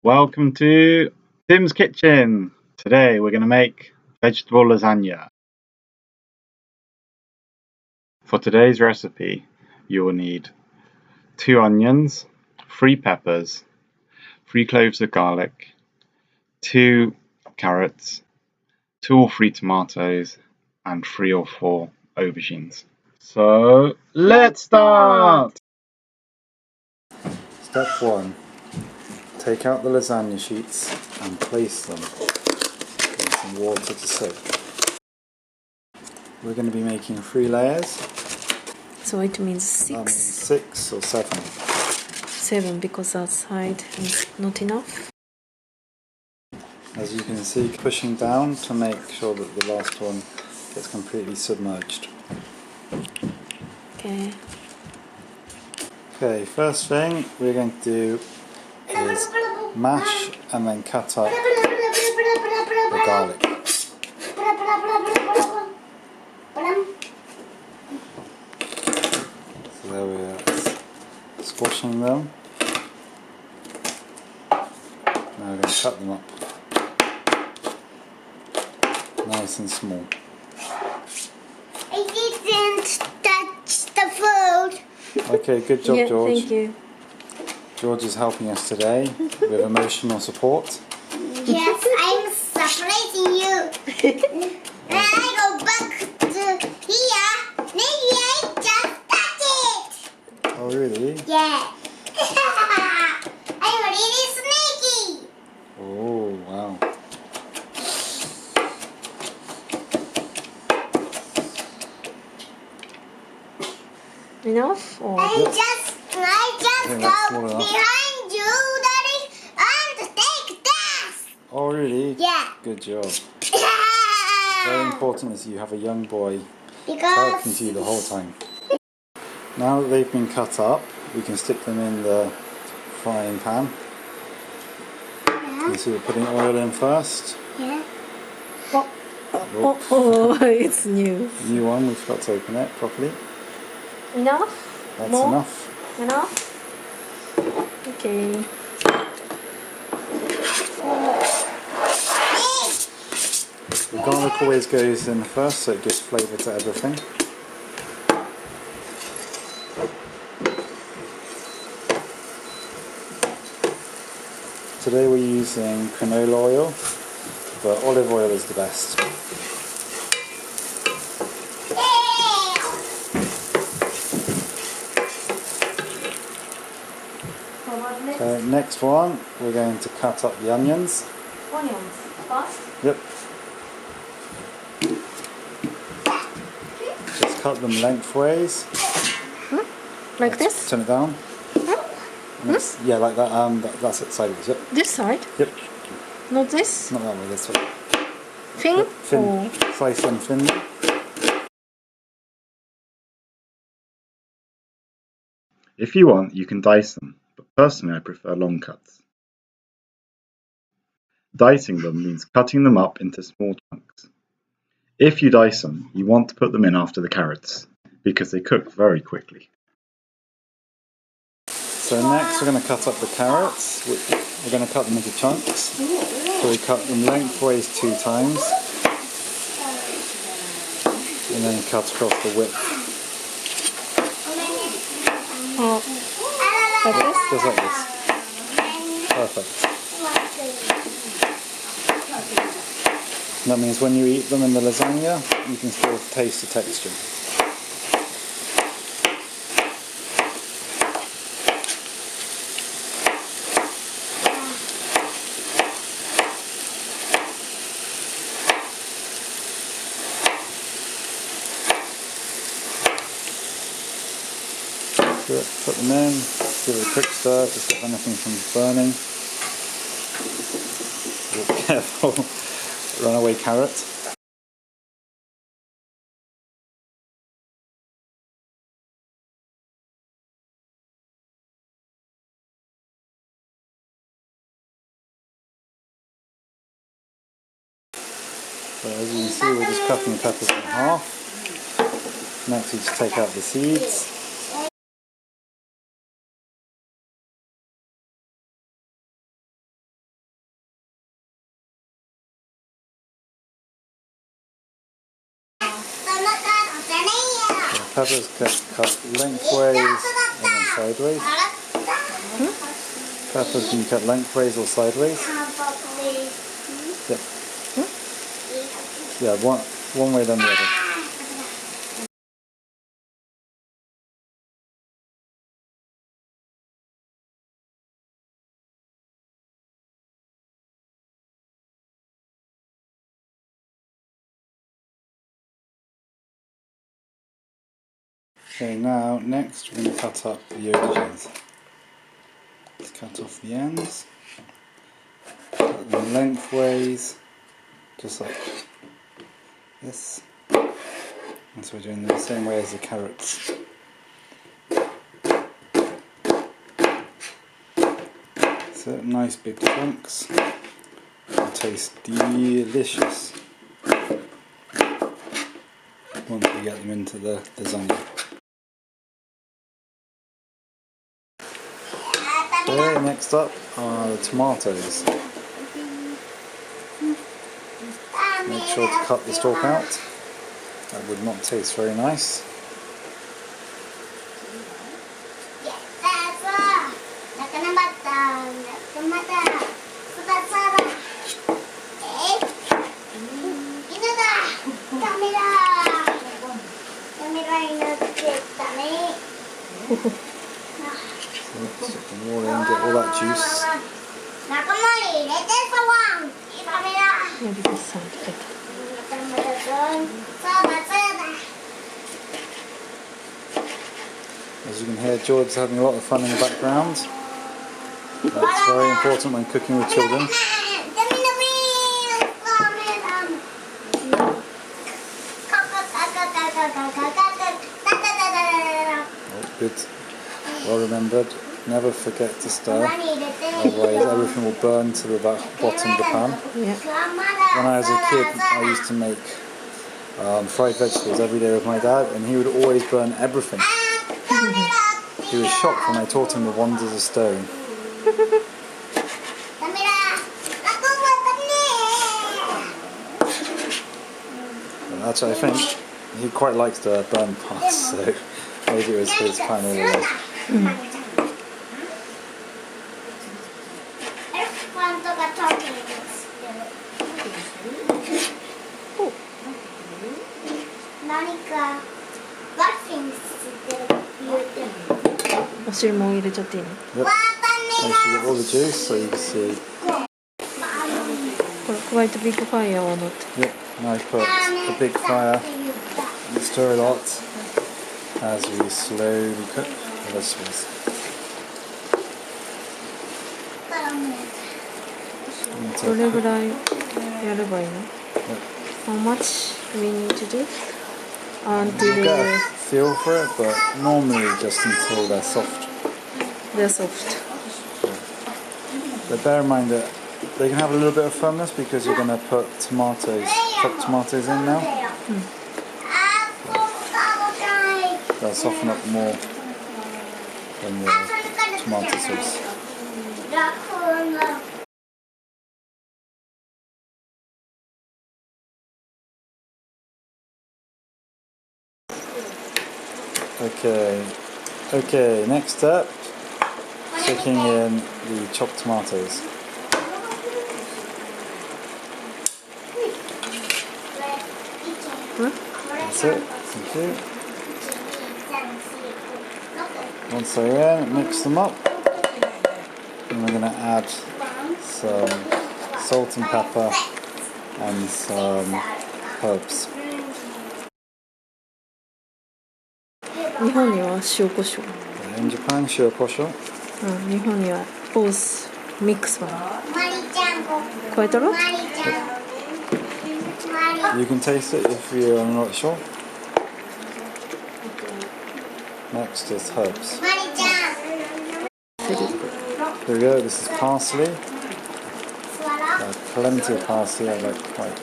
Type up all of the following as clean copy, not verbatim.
Welcome to Tim's Kitchen. Today we're going to make vegetable lasagna. For today's recipe, you will need 2 onions, 3 peppers, 3 cloves of garlic, 2 carrots, 2 or 3 tomatoes, and 3 or 4 aubergines. So let's start! Step 1. Take out the lasagna sheets and place them in some water to soak. We're going to be making 3 layers. So it means 6? That means 6 or 7. 7 because outside is not enough. As you can see, pushing down to make sure that the last one gets completely submerged. Okay. Okay, first thing we're going to do is mash and then cut up the garlic. So there we are, squashing them. Now we're going to cut them up nice and small. I didn't touch the food. Okay, good job, Yeah, George. thank you. George is helping us today with emotional support. Yes, I'm surprising you. When I go back to here, maybe I just touch it. Oh, really? Yeah. I'm really sneaky. Oh, wow. Enough? Or? I just Okay, that's small go enough. behind you, Daddy, and take this. Oh, really? Yeah. Good job. Very important is you have a young boy helping Because to you the whole time. Now that they've been cut up, we can stick them in the frying pan. You see we're putting oil in first. yeah. Oh, it's new. New one, we forgot to open it properly. Enough? That's More? enough. Enough? Okay. The garlic always goes in first so it gives flavour to everything. Today we're using canola oil, but olive oil is the best. Next one, we're going to cut up the onions. Onions first? Yep. Just cut them lengthways. Like this? Turn it down. Yeah, like that. That's it. Sideways. Yep. This side? Yep. Not this? Not that way. This way. Thin? Yep, thin. Or? Slice them thinly. If you want, you can dice them, but personally I prefer long cuts. Dicing them means cutting them up into small chunks. If you dice them, you want to put them in after the carrots, because they cook very quickly. So next we're going to cut up the carrots. We're going to cut them into chunks. So we cut them lengthways 2 times. And then cut across the width. Oh. Like this? Just like this. Perfect. That means when you eat them in the lasagna, you can still taste the texture. Good. Put them in, give it a quick stir to stop anything from burning. Oh, careful, runaway carrot. So as you can see, we're just cutting the peppers in half. Next we just take out the seeds. peppers cut lengthways and then sideways. Peppers can you cut lengthways or sideways? Yep. Yeah, one way then the other. Okay, now next we're going to cut up the aubergines. Let's cut off the ends, cut them lengthways, just like this. And so we're doing them the same way as the carrots. So nice big chunks, will taste delicious once we get them into the lasagna. Okay, next up are the tomatoes. Make sure to cut the stalk out. That would not taste very nice. Stick them all in, get all that juice. Maybe this side better. As you can hear, George's having a lot of fun in the background. That's very important when cooking with children. Oh, good. Well remembered. Never forget to stir, otherwise everything will burn to the bottom of the pan. Yeah. When I was a kid, I used to make fried vegetables every day with my dad, and he would always burn everything. He was shocked when I taught him the wonders of stirring. But actually, I think he quite likes the burn parts, so maybe it was his plan all along. Yep. Make sure you get all the juice so you can see. Quite a big fire or not? Yep. Now I put a big fire and stir a lot as we slowly cook the vegetables. How much we need to do? You Until get a feel for it, but normally just until they're soft. they're soft. But bear in mind that they can have a little bit of firmness because you're going to put tomatoes, chopped tomatoes in now. They'll soften up more than the tomato sauce. Okay, next up, sticking in the chopped tomatoes. That's it, thank you. Once they're in, mix them up, and we're going to add some salt and pepper and some herbs. 日本には塩コショウ。 In Japan, 塩コショウ。日本には both mix one. 加えたら You can taste it if you're not sure. Next is herbs. Here we go, this is parsley. Plenty of parsley, I like quite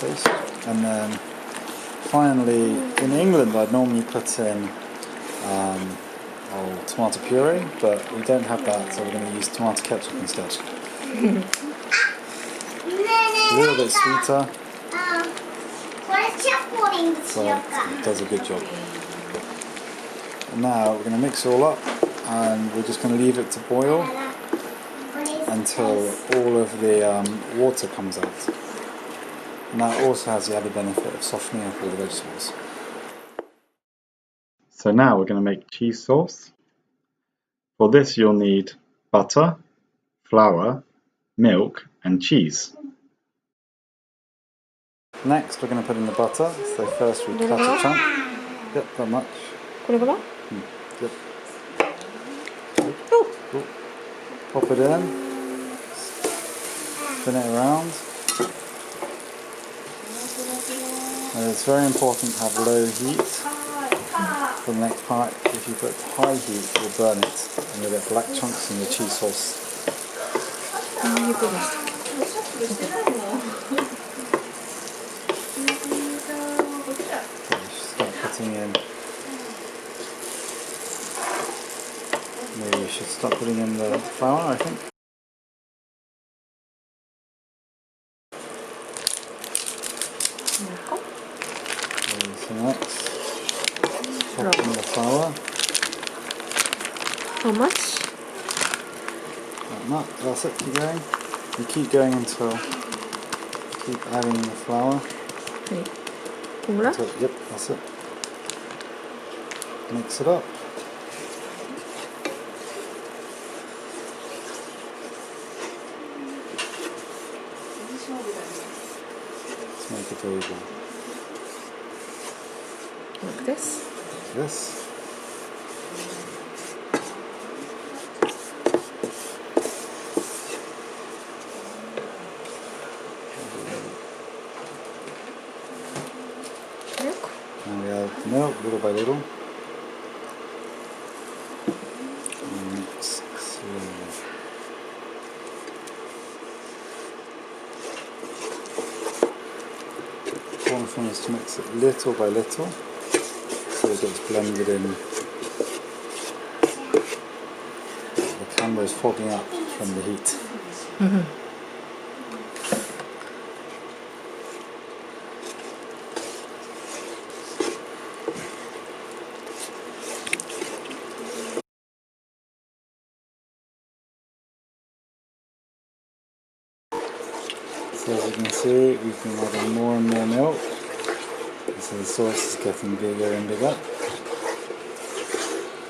taste. And then finally, in England I'd normally put in tomato puree, but we don't have that, so we're going to use tomato ketchup instead. A little bit sweeter. So it does a good job. And now we're going to mix it all up and we're just going to leave it to boil until all of the water comes out. And that also has the added benefit of softening up all the vegetables. So now we're going to make cheese sauce. For this you'll need butter, flour, milk and cheese. Next we're going to put in the butter. So first we cut a chunk. Yep, that much. これから Yep. Cool. Pop it in. Spin it around. And it's very important to have low heat for the next part. If you put high heat, you'll burn it and you'll get black chunks in your cheese sauce. 何いうことでしたっけ Start putting in. Maybe you should start putting in the flour, I think. Okay, so next, pop in the flour. How much? Like that. That's it. Keep going. You keep going until keep adding the flour. はいこんぐらい Yep, that's it. Mix it up. Let's make it over. Like this. This. Milk. And we add milk little by little. And mix slowly. Important thing is to mix it little by little so it gets blended in. The camera is fogging up from the heat. So as you can see, we've been adding more and more milk. So the sauce is getting bigger and bigger.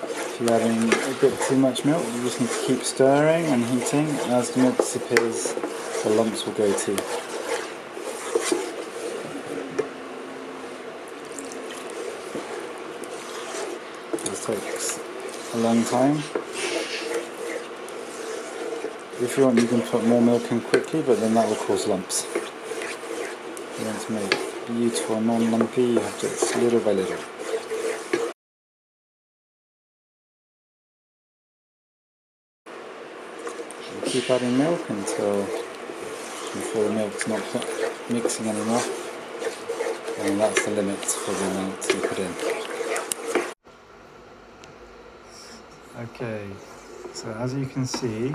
If you're adding a bit too much milk, you just need to keep stirring and heating. As the milk disappears, the lumps will go too. This takes a long time. If you want, you can put more milk in quickly, but then that will cause lumps. If you want to make beautiful, non-lumpy, you have to do it little by little. You keep adding milk until before the milk's not mixing anymore, and that's the limit for the amount you put in. Okay, so as you can see,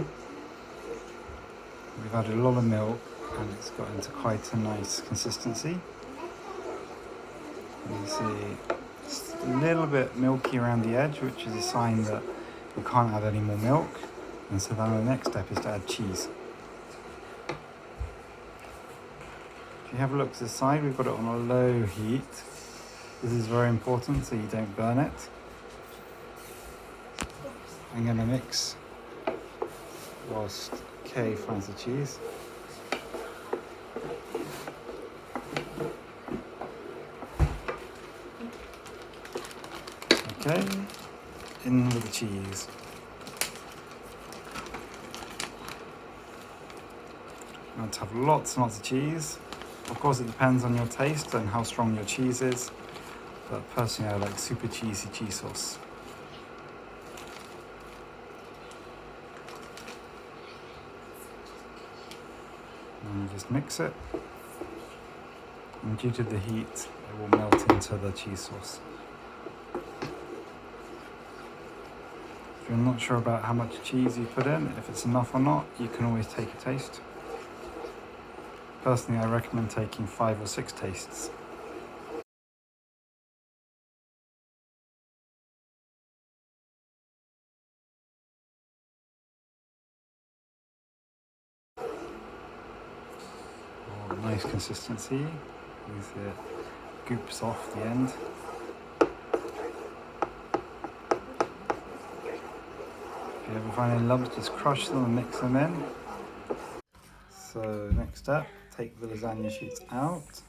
we've added a lot of milk and it's got into quite a nice consistency. You can see it's a little bit milky around the edge, which is a sign that we can't add any more milk. And so then the next step is to add cheese. If you have a look to the side, we've got it on a low heat. This is very important so you don't burn it. I'm going to mix whilst Kay finds the cheese. Okay, in with the cheese. You want to have lots and lots of cheese. Of course it depends on your taste and how strong your cheese is, but personally I like super cheesy cheese sauce. And just mix it, and due to the heat it will melt into the cheese sauce. If you're not sure about how much cheese you put in, if it's enough or not, you can always take a taste. Personally, I recommend taking 5 or 6 tastes. nice consistency. You see it goops off the end. If you ever find any lumps, just crush them and mix them in. So next step, take the lasagna sheets out.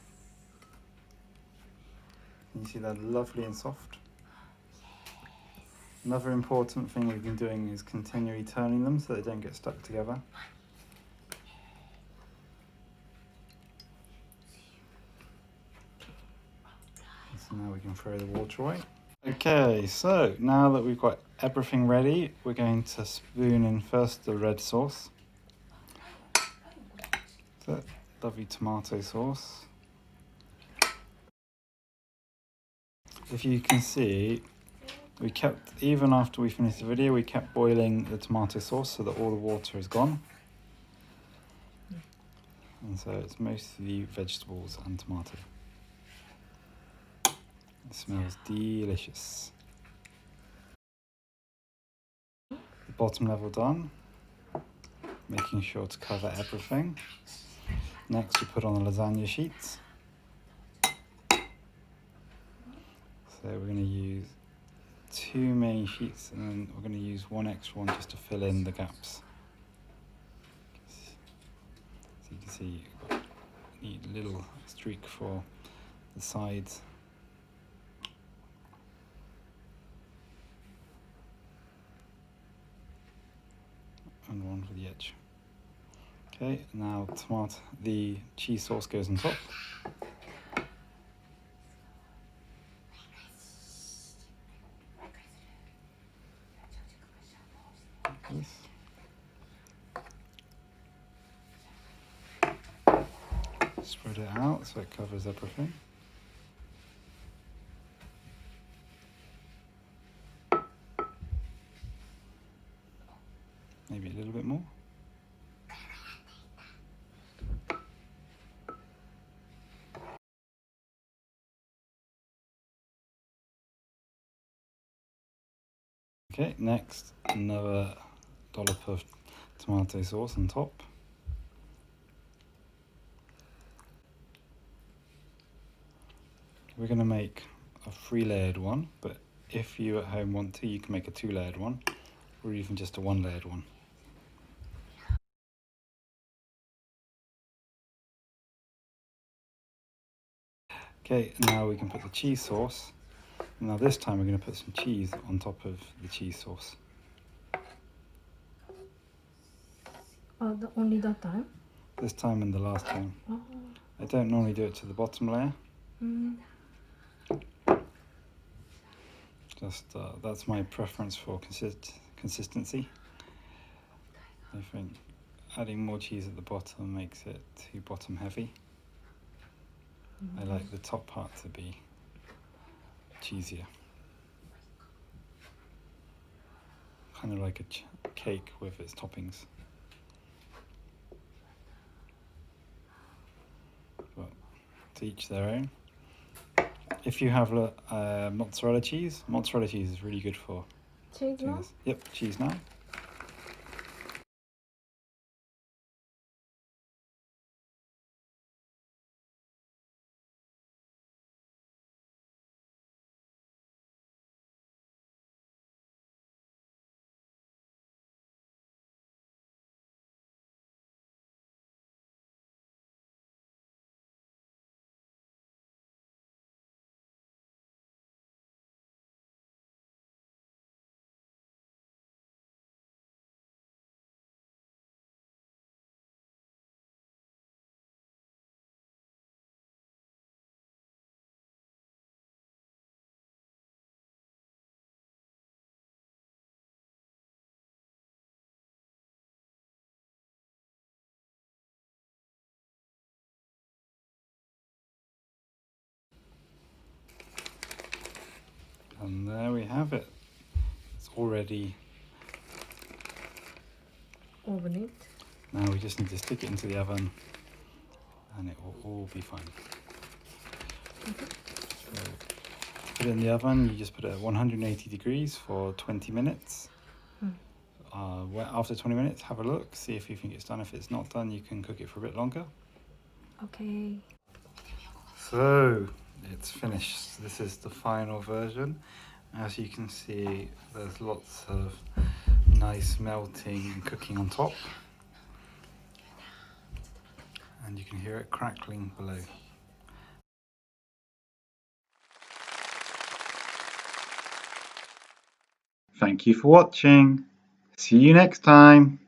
Can you see they're lovely and soft? Another important thing we've been doing is continually turning them so they don't get stuck together. So now we can throw the water away. Okay, so now that we've got everything ready, we're going to spoon in first the red sauce. So, lovely tomato sauce. If you can see, we kept, even after we finished the video, we kept boiling the tomato sauce so that all the water is gone. And so it's mostly vegetables and tomato. It smells delicious. The bottom level done, making sure to cover everything. Next we put on the lasagna sheets. So we're going to use 2 main sheets and then we're going to use 1 extra one just to fill in the gaps. So you can see you've got a neat little streak for the sides. And one for the edge. Okay, now the cheese sauce goes on top. Like this. Spread it out so it covers everything. Maybe a little bit more. Okay, next another dollop of tomato sauce on top. We're going to make a 3-layered one, but if you at home want to, you can make a 2-layered one, or even just a 1-layered one. Okay, now we can put the cheese sauce. Now this time we're going to put some cheese on top of the cheese sauce. Only that time? This time and the last time. Oh. I don't normally do it to the bottom layer. Just that's my preference for consistency. I think adding more cheese at the bottom makes it too bottom heavy. I like the top part to be cheesier. Kind of like a cake with its toppings. But to each their own. If you have mozzarella cheese is really good for Cheese now? this. Yep, cheese now. And there we have it. It's already. Oven it. Now we just need to stick it into the oven and it will all be fine. So put it in the oven, you just put it at 180 degrees for 20 minutes. After 20 minutes, have a look, see if you think it's done. If it's not done, you can cook it for a bit longer. Okay. So it's finished. This is the final version. As you can see, there's lots of nice melting and cooking on top, and you can hear it crackling below. Thank you for watching. See you next time.